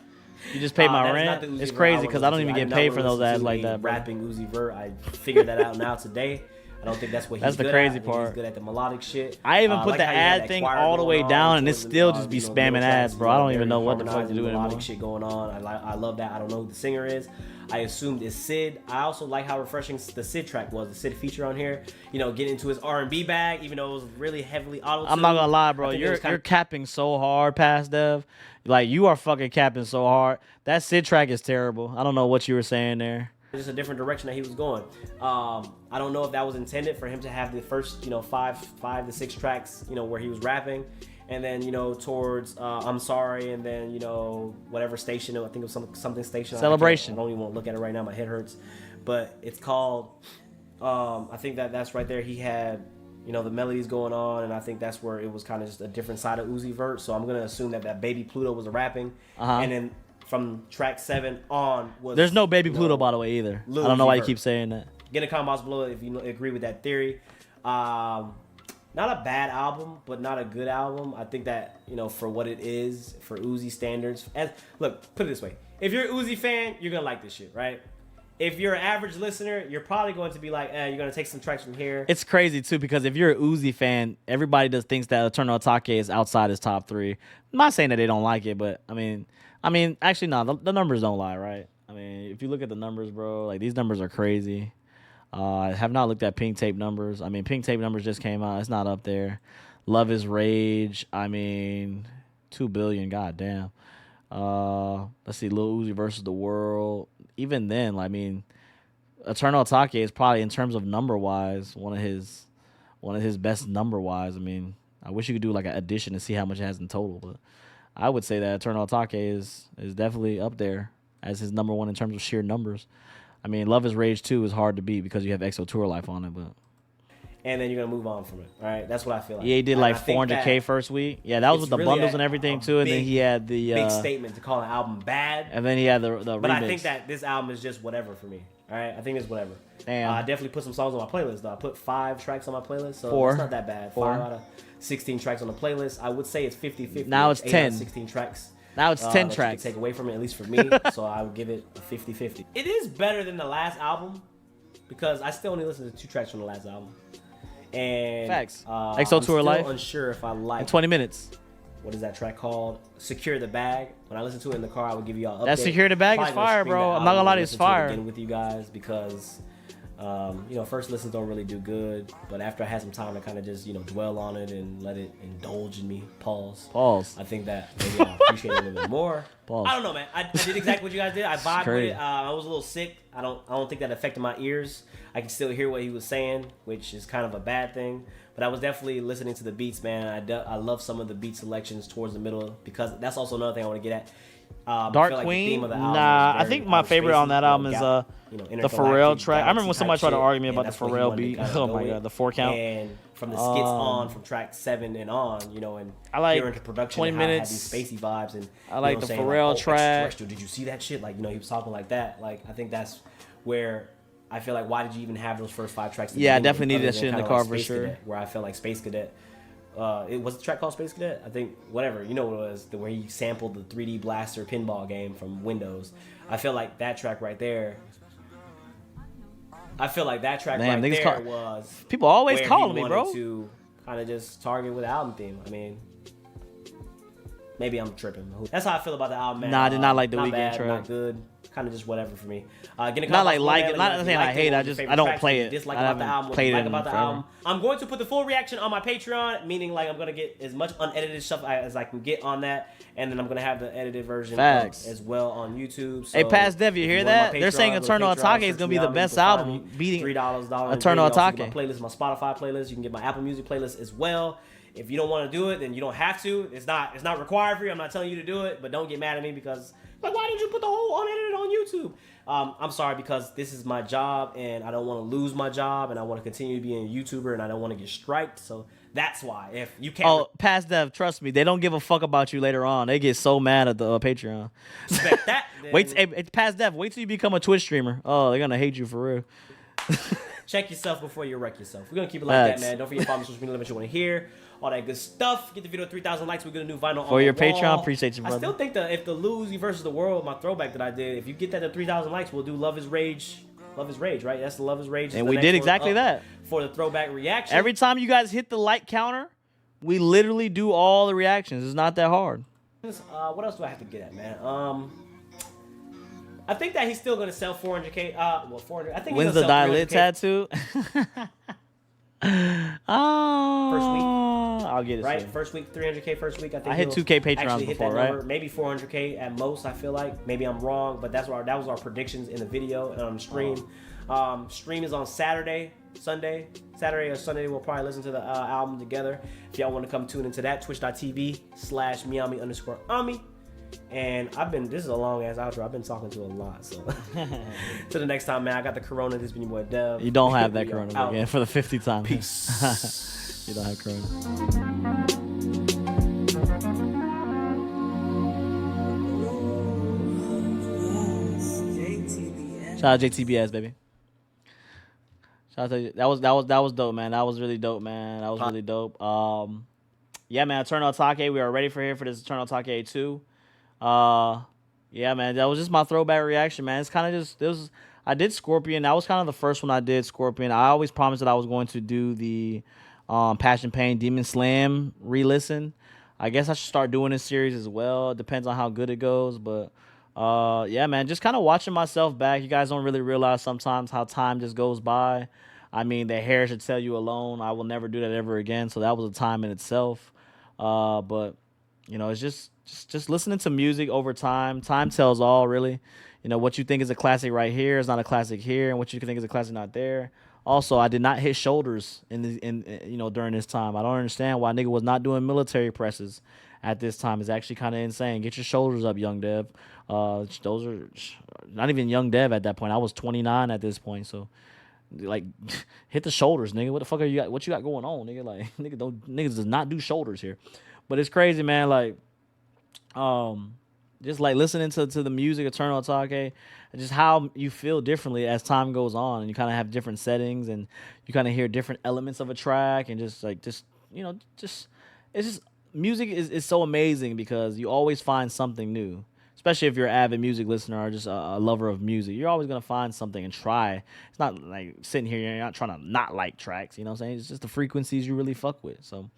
You just paid my rent. It's crazy because I don't even get paid for those ads like that, bro. Rapping Uzi Vert, I figured that out now today. I don't think that's what he's That's the good crazy at. part. He's good at the melodic shit. I even put the ad thing all the way down, and it still just be spamming ads, bro. I don't even know what the fuck to do anymore. Melodic shit going on. I love that. I don't know who the singer is. I assumed it's Sid. I also like how refreshing the Sid track was. The Sid feature on here, getting into his R&B bag, even though it was really heavily auto-tuned. I'm not gonna lie, bro. You're capping so hard, past Dev. Like, you are fucking capping so hard. That Sid track is terrible. I don't know what you were saying there. just a different direction that he was going. I don't know if that was intended for him to have the first, 5 to 6 tracks, where he was rapping, and then, towards I'm Sorry, and then, whatever station, I think it was something station. Celebration. I don't even want to look at it right now. My head hurts. But it's called, I think that's right there. He had, the melodies going on, and I think that's where it was kind of just a different side of Uzi Vert. So I'm going to assume that Baby Pluto was the rapping. And then from track 7 on was... There's no Baby Pluto, by the way, either. I don't know why you keep saying that. Get in the comment box below if you agree with that theory. Not a bad album, but not a good album. I think that, for what it is, for Uzi standards. Look, put it this way. If you're an Uzi fan, you're going to like this shit, right? If you're an average listener, you're probably going to be like, you're going to take some tracks from here. It's crazy, too, because if you're an Uzi fan, everybody just thinks that Eternal Atake is outside his top 3. I'm not saying that they don't like it, but, I mean, actually, no, the numbers don't lie, right? I mean, if you look at the numbers, bro, like, these numbers are crazy. I have not looked at Pink Tape numbers. I mean, Pink Tape numbers just came out. It's not up there. Love is Rage. I mean, 2 billion. Goddamn. Let's see. Lil Uzi versus the World. Even then, I mean, Eternal Atake is probably, in terms of number wise, one of his best number wise. I mean, I wish you could do like an addition to see how much it has in total, but I would say that Eternal Atake is definitely up there as his number 1 in terms of sheer numbers. I mean, Love is Rage 2 is hard to beat because you have EXO Tour Life on it, but... And then you're going to move on from it, all right? That's what I feel like. Yeah, he did like 400K first week. Yeah, that was with the really bundles and everything, too, and then he had the... big statement to call an album bad. And then he had the But remix. I think that this album is just whatever for me, all right? I think it's whatever. Damn. I definitely put some songs on my playlist, though. I put 5 tracks on my playlist, so 4. it's not that bad. 4. 5 out of 16 tracks on the playlist. I would say it's 50-50. Now it's 8 out 10. of 16 tracks. Now it's 10 that tracks. You can take away from it, at least for me. So I would give it a 50-50. It is better than the last album because I still only listened to 2 tracks from the last album. And Facts. I'm EXO Tour still Life. unsure if I like. In 20 minutes. What is that track called? Secure the Bag. When I listen to it in the car, I would give you all update. That Secure the Bag is Probably gonna fire, stream bro. that I'm not gonna album lie and to you, it's listen to it fire. again with you guys because, first listens don't really do good. But after I had some time to kind of just, dwell on it and let it indulge in me, pause. I think that maybe I'll appreciate it a little bit more. Pause. I don't know, man. I did exactly what you guys did. I vibed with crazy. it. I was a little sick. I don't think that affected my ears. I can still hear what he was saying, which is kind of a bad thing. But I was definitely listening to the beats, man. I love some of the beat selections towards the middle because that's also another thing I want to get at. I Dark feel like the Queen? theme of the album Nah, is I very think my outer favorite on spacey, that album is the Pharrell track. I remember when somebody tried to argue me about the Pharrell beat. Oh my god, the 4 count. And from the skits on, from track 7 and on, and I like hearing the production 20 and how it had minutes. these spacey vibes. And I like the Pharrell track. Extraterrestrial, did you see that shit? Like, he was talking like that. Like, I think that's where I feel like, why did you even have those first 5 tracks? Yeah, I begin with, definitely needed other that than shit in the kinda car like for Space sure. Cadet, where I felt like Space Cadet. It was the track called Space Cadet. I think whatever, you know what it was, where he sampled the 3D Blaster pinball game from Windows. I feel like that track right there. Was people always where calling he me, bro. wanted to kind of just target with the album theme. I mean, maybe I'm tripping. That's how I feel about the album, man. Nah, I did not like the not Weeknd bad, track. Not good. Kind of just whatever for me. Not saying I hate it. I don't play it. Dislike I about the haven't album. played it Like in about the forever. album. I'm going to put the full reaction on my Patreon, meaning like I'm gonna get as much unedited stuff as I can get on that, and then I'm gonna have the edited version Facts. as well on YouTube. So Hey, Past Dev, you if hear go on my that? They're saying Patreon, go to Eternal Patreon, Atake is search gonna me be the out, best you can find album, me. beating $3 Eternal You can Atake. get my playlist, my Spotify playlist. You can get my Apple Music playlist as well. If you don't want to do it, then you don't have to. It's not required for you. I'm not telling you to do it, but don't get mad at me because like, why didn't you put the whole unedited on YouTube? I'm sorry because this is my job and I don't want to lose my job and I want to continue to be a YouTuber and I don't want to get striked. So that's why. If you can't Oh, Past Dev, trust me, they don't give a fuck about you later on. They get so mad at the Patreon. respect that, then Wait, Past Dev, wait till you become a Twitch streamer. Oh, they're gonna hate you for real. check yourself before you wreck yourself. We're gonna keep it like Facts. that, man. Don't forget to follow me on social media, let me know what you want to hear. All that good stuff. Get the video to 3,000 likes. We're gonna do vinyl For on your the wall. Patreon, appreciate you, brother. I still think that if the Luzi versus the World, my throwback that I did, if you get that to 3,000 likes, we'll do Love is Rage. Love is Rage, right? That's the Love is Rage. And the we next did one exactly up that. for the throwback reaction. Every time you guys hit the like counter, we literally do all the reactions. It's not that hard. What else do I have to get at, man? I think that he's still gonna sell 400K. 400. I think When's he's the gonna sell Dilit 300K. tattoo? I'll get it. Right, Soon. first week 300K. First week, I think I hit 2K Patreons actually hit before, that number, right? maybe 400K at most. I feel like maybe I'm wrong, but that was our predictions in the video and on the stream. Stream is on Saturday or Sunday. We'll probably listen to the album together. If y'all want to come tune into that, twitch.tv/Miami_Ami. And this is a long ass outro. I've been talking to a lot. So, till the next time, man. I got the corona. This been your boy Dev. You don't have that corona out. again for the 50th time. Peace. You don't have corona. Shout out JTBS, baby. Shout out to you. That was dope, man. That was really dope, man. That was really dope. Yeah, man. Eternal Atake. We are ready for this Eternal Atake 2. Yeah, man. That was just my throwback reaction, man. It's kind of just I did Scorpion. That was kind of the first one I did Scorpion. I always promised that I was going to do the Passion Pain Demon Slam re-listen. I guess I should start doing this series as well. It depends on how good it goes, but yeah, man, just kind of watching myself back. You guys don't really realize sometimes how time just goes by. I mean, the hair should tell you alone. I will never do that ever again. So that was a time in itself. But you know, it's just listening to music over time. Time tells all, really. You know, what you think is a classic right here is not a classic here, and what you think is a classic not there. Also, I did not hit shoulders during this time. I don't understand why nigga was not doing military presses at this time. It's actually kind of insane. Get your shoulders up, young Dev. Those are not even young Dev at that point. I was 29 at this point, so like hit the shoulders, nigga. What the fuck are you got? What you got going on, nigga? Like niggas does not do shoulders here. But it's crazy, man. Like, just like listening to the music, Eternal Atake, and just how you feel differently as time goes on, and you kind of have different settings, and you kind of hear different elements of a track, and it's just music is so amazing because you always find something new. Especially if you're an avid music listener or just a lover of music, you're always gonna find something and try. It's not like sitting here, you're not trying to not like tracks. You know what I'm saying? It's just the frequencies you really fuck with. So,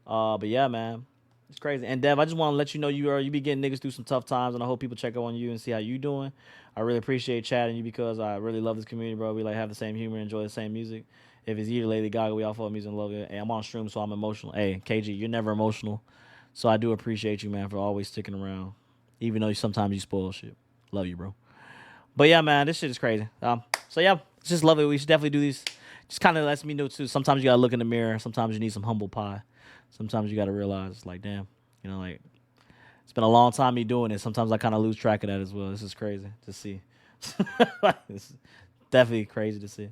but yeah, man, it's crazy. And Dev, I just want to let you know you be getting niggas through some tough times, and I hope people check up on you and see how you doing. I really appreciate chatting you because I really love this community, bro. We like have the same humor, enjoy the same music. If it's you, Lady Gaga, we all follow music and love it. Hey, I'm on stream, so I'm emotional. Hey, KG, you're never emotional, so I do appreciate you, man, for always sticking around, even though sometimes you spoil shit. Love you, bro. But yeah, man, this shit is crazy. So yeah, just love it. We should definitely do these. Just kind of lets me know too. Sometimes you gotta look in the mirror. Sometimes you need some humble pie. Sometimes you gotta realize, like, damn, like it's been a long time me doing it. Sometimes I kind of lose track of that as well. This is crazy to see. It's definitely crazy to see.